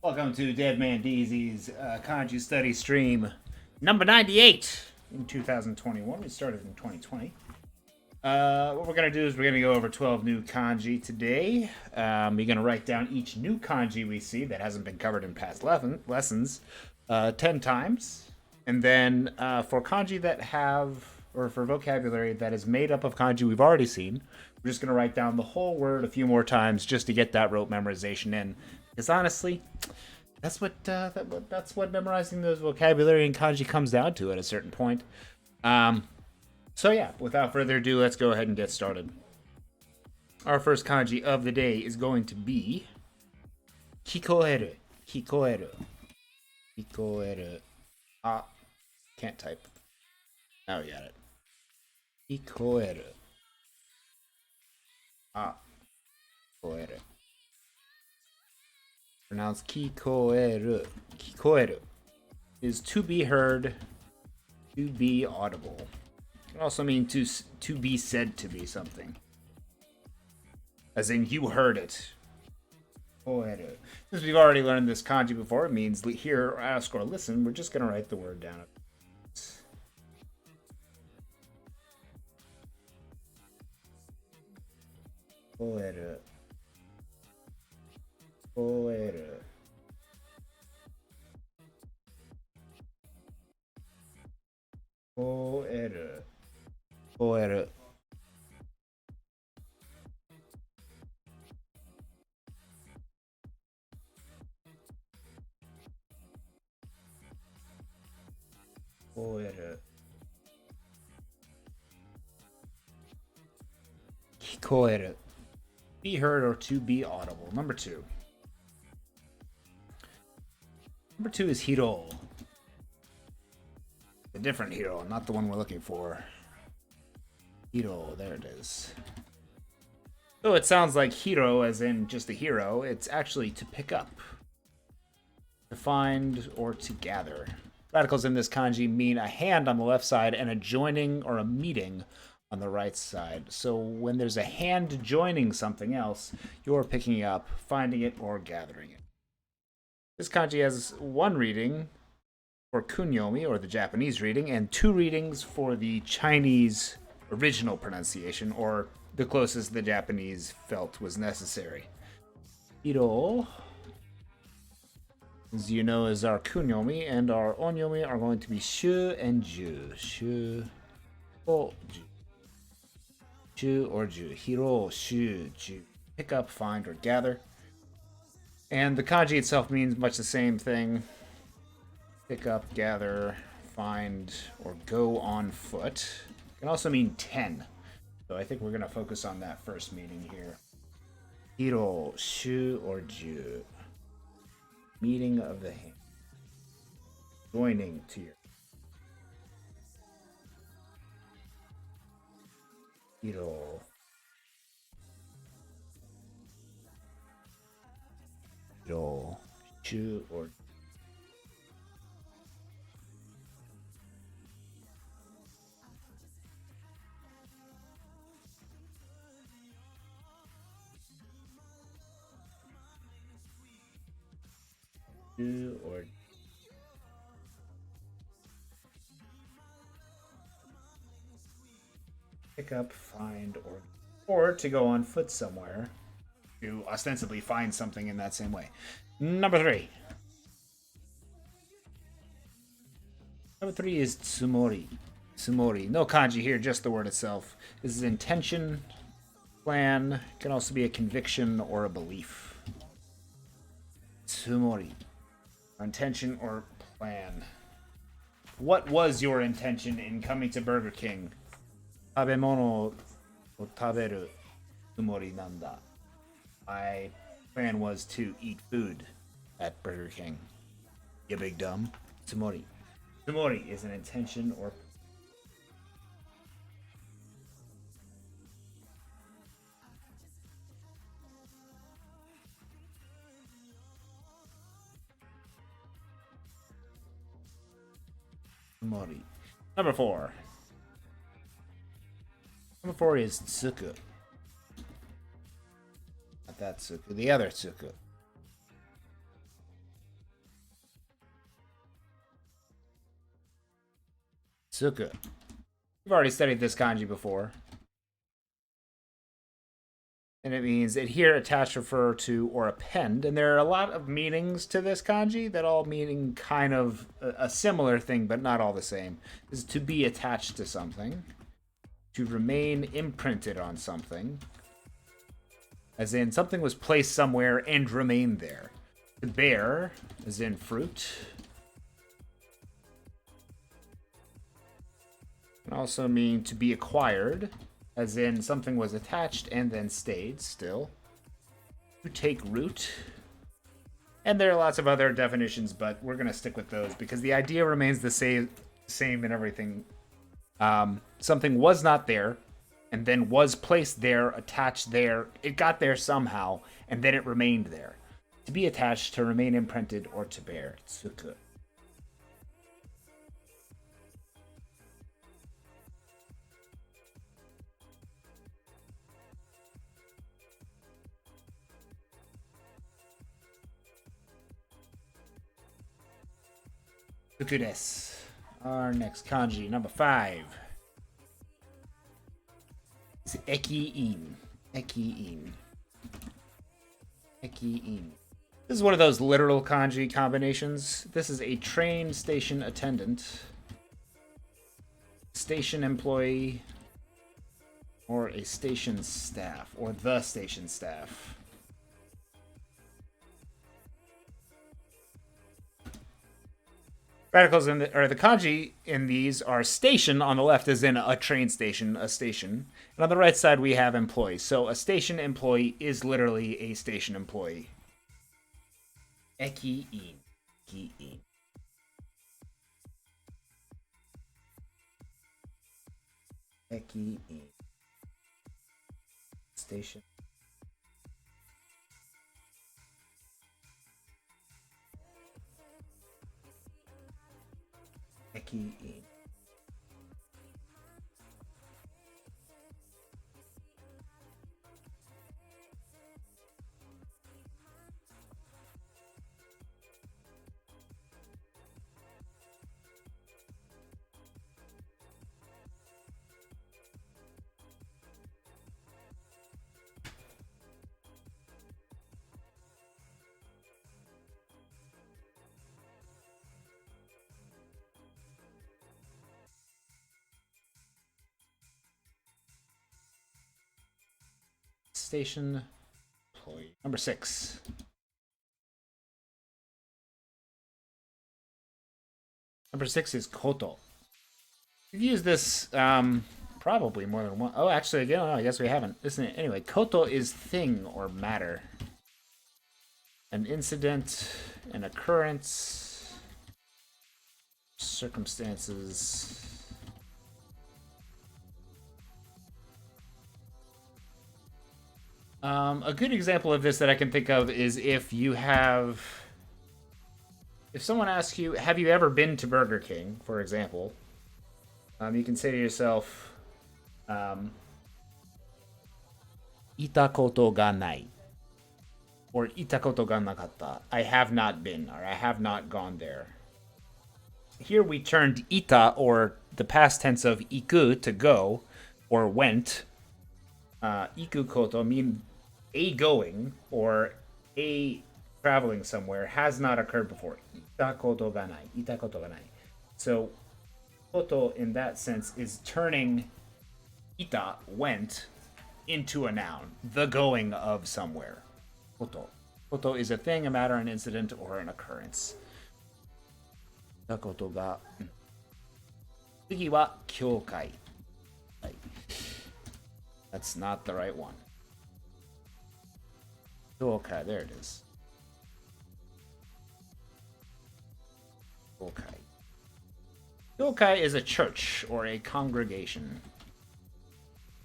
Welcome to Dead Man DZ's Kanji Study Stream number 98 in 2021. We started in 2020. What we're going to do is we're going to go over 12 new kanji today. We're going to write down each new kanji we see that hasn't been covered in past lessons 10 times. And then for kanji that have, or for vocabulary that is made up of kanji we've already seen, we're just going to write down the whole word a few more times just to get that rote memorization in. Because honestly, that's what memorizing those vocabulary and kanji comes down to at a certain point. So yeah, without further ado, let's go ahead and get started. Our first kanji of the day is going to be kikoeru. Kikoeru. Kikoeru. Ah, can't type. Now we got it. Kikoeru. Ah, kikoeru. Pronounced kikoeru. Kikoeru is to be heard, to be audible. It can also mean to be said to be something. As in, you heard it. Kikoeru. Since we've already learned this kanji before, it means hear, ask, or listen. We're just going to write the word down. Kikoeru. Kikoeru. Kikoeru. Kikoeru. Kikoeru. Kikoeru. Be heard or to be audible. Number 2. Number 2 is hiro. A different hero, not the one we're looking for. Hiro, there it is. So it sounds like hero as in just a hero. It's actually to pick up, to find, or to gather. Radicals in this kanji mean a hand on the left side and a joining or a meeting on the right side. So when there's a hand joining something else, you're picking up, finding it, or gathering it. This kanji has one reading for kunyomi, or the Japanese reading, and 2 readings for the Chinese original pronunciation, or the closest the Japanese felt was necessary. Hiro, as you know, is our kunyomi, and our onyomi are going to be shu and ju. Shu, o, ju. Shu or ju. Hiro, shu, ju. Pick up, find, or gather. And the kanji itself means much the same thing. Pick up, gather, find, or go on foot. It can also mean 10. So I think we're going to focus on that first meaning here. Hiro, shu, or ju. Meeting of the hand. Joining to your. Hiro. Hiro, shu, or or pick up, find, or to go on foot somewhere to ostensibly find something in that same way. Number 3. Number 3 is Tsumori. Tsumori. No kanji here, just the word itself. This is intention, plan, can also be a conviction or a belief. Tsumori. Intention or plan. What was your intention in coming to Burger King? Tabemono o taberu tsumori nanda. My plan was to eat food at Burger King. You big dumb. Tsumori. Tsumori is an intention or Tsumori. Number 4. Number 4 is tsuku. Not that tsuku, the other tsuku. Tsuku. We've already studied this kanji before. And it means adhere, attach, refer to, or append. And there are a lot of meanings to this kanji that all meaning kind of a similar thing, but not all the same. Is to be attached to something, to remain imprinted on something, as in something was placed somewhere and remained there. To bear, as in fruit. Can also mean to be acquired, as in something was attached and then stayed still. To take root. And there are lots of other definitions, but we're going to stick with those because the idea remains the same in everything. Something was not there and then was placed there, attached there. It got there somehow, and then it remained there. To be attached, to remain imprinted, or to bear. Tsuku. Tsuku desu. Our next kanji, number 5. It's Eki-in. Eki-in. Eki-in. This is one of those literal kanji combinations. This is a train station attendant, station employee, or a station staff, or the station staff. Radicals in the kanji in these are station on the left, as in a train station, a station. And on the right side, we have employee. So a station employee is literally a station employee. Eki-in. Eki-in. Eki-in. Station. Eki-in. Station employee. Number 6. Number 6 is Koto. We've used this probably more than one. Oh, actually, no, I guess we haven't. Isn't it? Anyway, Koto is thing or matter. An incident, an occurrence, circumstances. A good example of this that I can think of is if someone asks you, have you ever been to Burger King, for example, you can say to yourself, ita koto ga nai, or ita koto ga nakatta, I have not been, or I have not gone there. Here we turned ita, or the past tense of iku, to go, or went. Iku koto mean a going or a traveling somewhere has not occurred before. Ita koto ga nai. Ita koto ga nai. So koto in that sense is turning ita, went, into a noun. The going of somewhere. Koto. Koto is a thing, a matter, an incident, or an occurrence. Ita koto ga. Tsugi wa kyokai. That's not the right one. Yokai, there it is. Yokai. Yokai is a church or a congregation.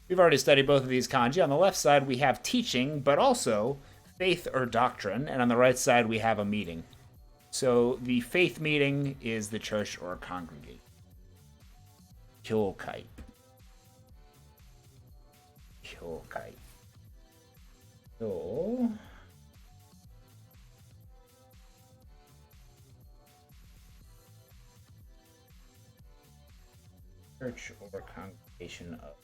We've already studied both of these kanji. On the left side, we have teaching, but also faith or doctrine. And on the right side, we have a meeting. So the faith meeting is the church or congregation. Yokai. Yokai. So Church or congregation of.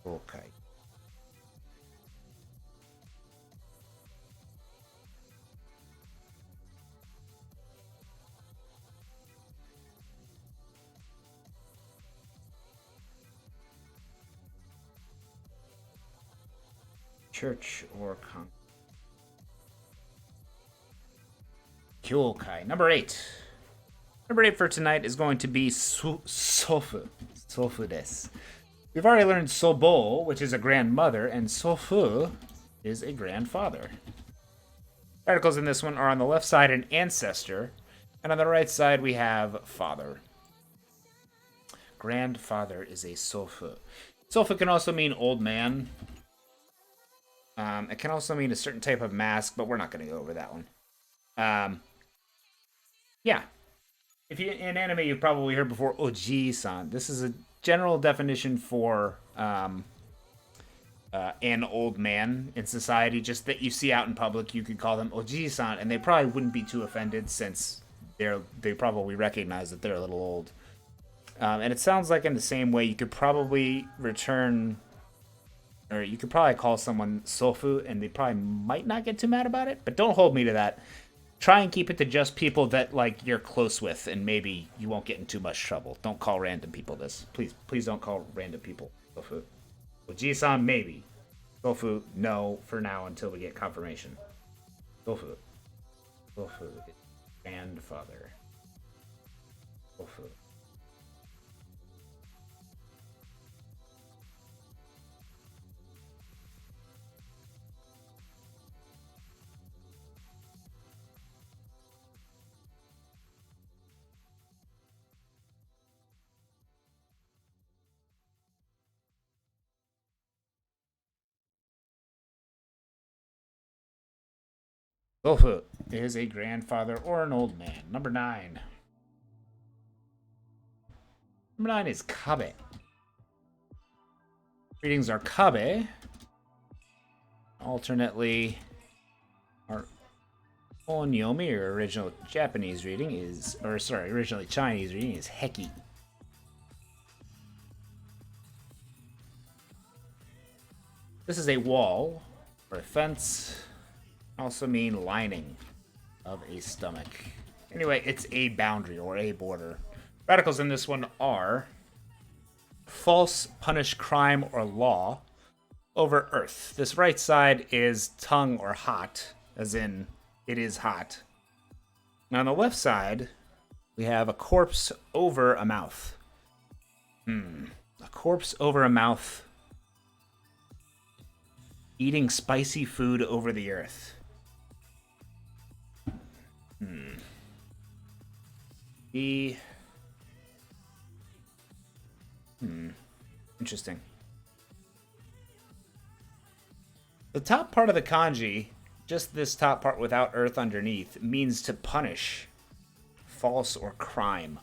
Yokai. Church or congregation. Kyokai. Number 8. Number 8 for tonight is going to be Sofu. Sofu des. We've already learned Sobo, which is a grandmother, and Sofu is a grandfather. Articles in this one are on the left side an ancestor, and on the right side we have father. Grandfather is a Sofu. Sofu can also mean old man. It can also mean a certain type of mask, but we're not going to go over that one. Yeah. If you in anime, you've probably heard before Oji-san. This is a general definition for an old man in society, just that you see out in public. You could call them Oji-san, and they probably wouldn't be too offended since they probably recognize that they're a little old. And it sounds like in the same way you could probably return, or you could probably call someone Sofu, and they probably might not get too mad about it. But don't hold me to that. Try and keep it to just people that like you're close with, and maybe you won't get in too much trouble. Don't call random people this. Please don't call random people Sofu. Oji-san, maybe. Sofu, no, for now until we get confirmation. Sofu. Sofu is grandfather. Sofu. Sofu is a grandfather or an old man. Number 9. Number 9 is Kabe. Readings are Kabe. Alternately, our Onyomi, or original Japanese reading, is, or sorry, originally Chinese reading is Heki. This is a wall or a fence. Also mean lining of a stomach. Anyway, it's a boundary or a border. Radicals in this one are false, punish crime or law over earth. This right side is tongue or hot, as in it is hot. Now on the left side, we have a corpse over a mouth. A corpse over a mouth. Eating spicy food over the earth. Interesting. The top part of the kanji, just this top part without earth underneath, means to punish, false, or crime.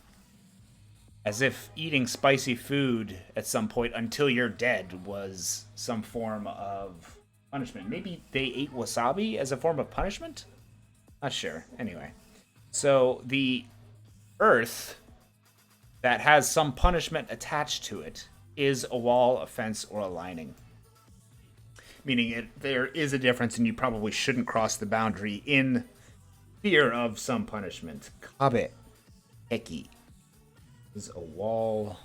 As if eating spicy food at some point until you're dead was some form of punishment. Maybe they ate wasabi as a form of punishment? Not sure. Anyway. So the earth that has some punishment attached to it is a wall, a fence, or a lining. Meaning there is a difference, and you probably shouldn't cross the boundary in fear of some punishment. Kabe Heki is a wall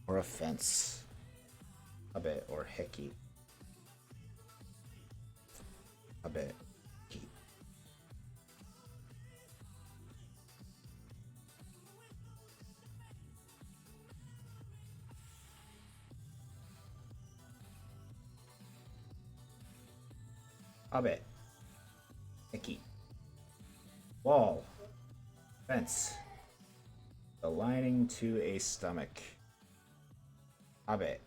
or a fence. Kabe or Heki. Kabe Heki. Kabe Heki. Wall. Fence. The lining to a stomach. Abe.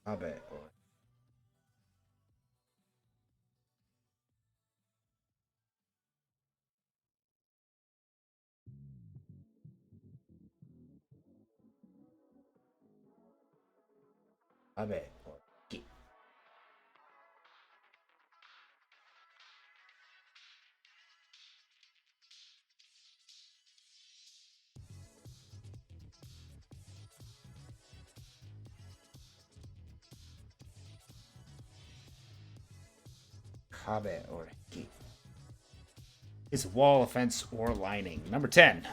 Abe. Kabe or ki. Kabe or ki. Is wall, fence, or lining. Number 10.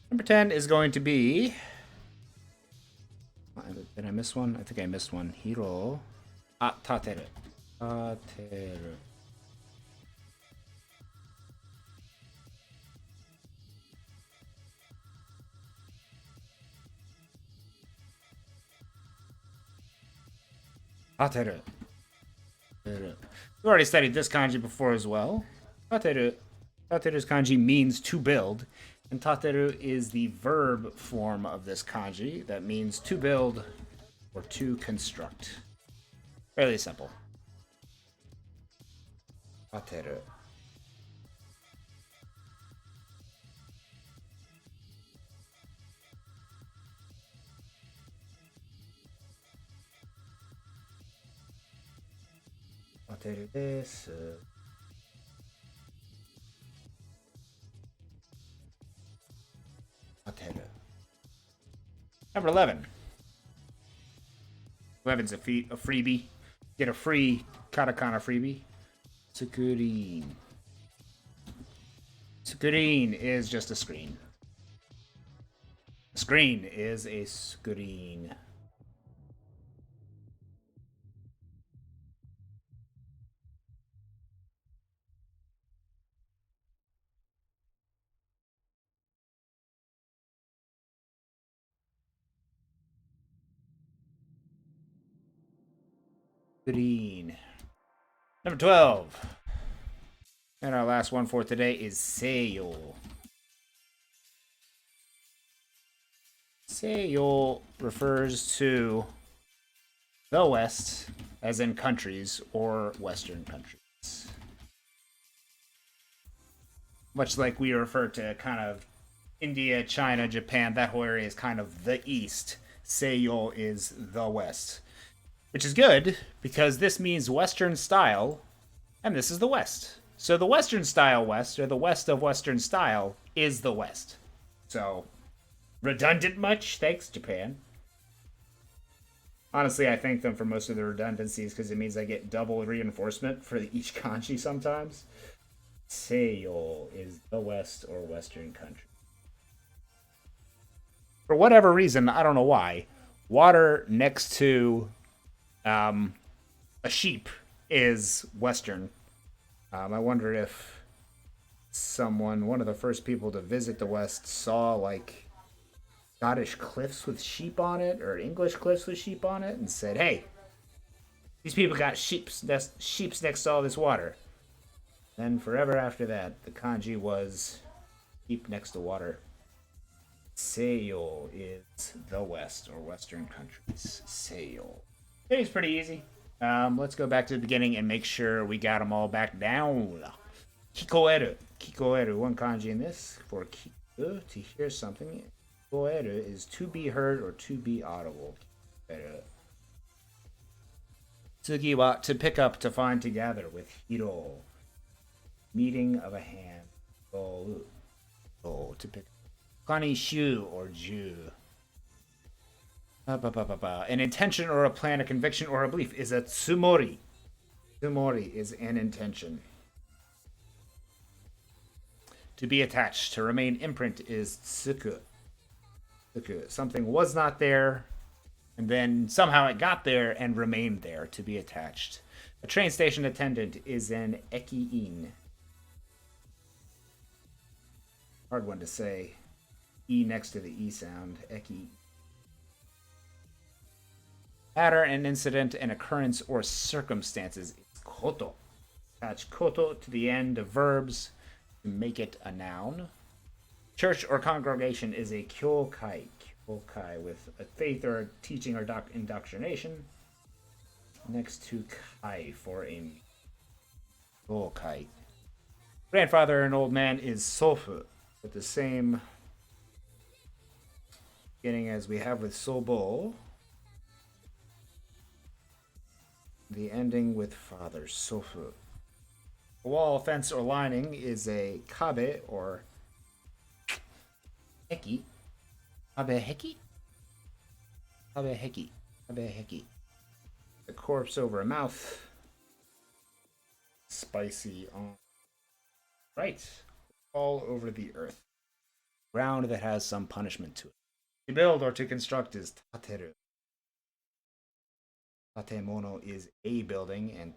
Number 10 is going to be... Did I miss one? I think I missed one. Hiro. Tateru. Tateru. Tateru. We've already studied this kanji before as well. Tateru. Tateru's kanji means to build. And tateru is the verb form of this kanji that means to build or to construct. Fairly simple. Tateru. Tateru desu. Number 11. 11's a freebie. Get a free katakana freebie. Tsukurin. Tsukurin is just a screen. A screen is a screen. Green. Number 12. And our last one for today is Seiyo. Seiyo refers to the West, as in countries or Western countries. Much like we refer to kind of India, China, Japan, that whole area is kind of the East. Seiyo is the West. Which is good, because this means Western style, and this is the West. So the Western style West, or the West of Western style, is the West. So, redundant much? Thanks, Japan. Honestly, I thank them for most of the redundancies, because it means I get double reinforcement for each kanji sometimes. Seiyo is the West or Western country. For whatever reason, I don't know why, water next to a sheep is Western. I wonder if one of the first people to visit the West, saw like Scottish cliffs with sheep on it, or English cliffs with sheep on it, and said, "Hey, these people got sheeps next to all this water." Then forever after that, the kanji was sheep next to water. Seiyo is the West or Western countries. Seiyo. It's pretty easy. Let's go back to the beginning and make sure we got them all back down. Kikoeru. Kikoeru. One kanji in this. For kiku, to hear something. Kikoeru is to be heard or to be audible. Kikoeru. Tsugi wa to pick up, to find together with hiro. Meeting of a hand. Oh, to pick up. Kani shu or ju. An intention or a plan, a conviction or a belief is a tsumori. Tsumori is an intention. To be attached, to remain imprint is tsuku. Tsuku. Something was not there, and then somehow it got there and remained there, to be attached. A train station attendant is an eki-in. Hard one to say. E next to the E sound. Eki. Matter, an incident, an occurrence, or circumstances is koto. Attach koto to the end of verbs to make it a noun. Church or congregation is a kyokai. Kyokai with a faith or a teaching or indoctrination. Next to kai for a kyokai. Grandfather, an old man, is sofu. with the same beginning as we have with Sobo. The ending with father, Sofu. A wall, fence, or lining is a kabe or heki. Kabe heki? Kabe heki. Kabe heki. A corpse over a mouth. Spicy on right. All over the earth. Ground that has some punishment to it. To build or to construct is tateru. Tatemono is a building, and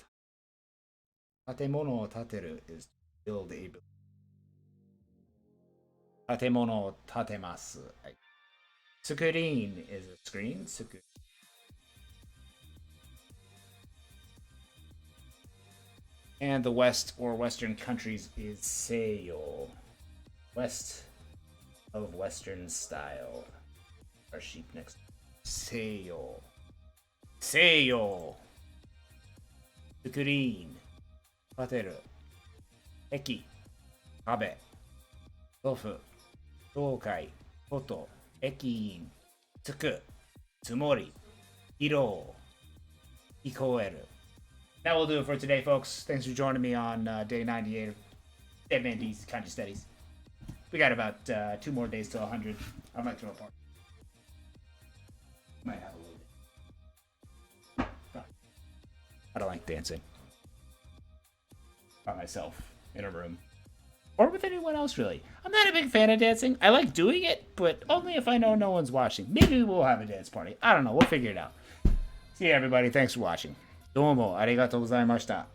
tatemono o tateru is to build a building. Tatemono o tatemasu. Tsukurin is a screen. And the west or western countries is Seiyo. West of western style. Our sheep next. Seiyo. Seiyo. Tsukurin. Tateru. Eki. Kabe. Tofu. Yokai. Koto. Ekiin. Tsuku. Tsumori. Hiro. Hikoeru. That will do it for today, folks. Thanks for joining me on day 98 of Dead Man D's Kanji Studies. We got about 2 more days till 100. I might throw a party. Might have a little bit. I don't like dancing. By myself, in a room. Or with anyone else, really. I'm not a big fan of dancing. I like doing it, but only if I know no one's watching. Maybe we'll have a dance party. I don't know. We'll figure it out. See you, everybody. Thanks for watching. どうもありがとうございました。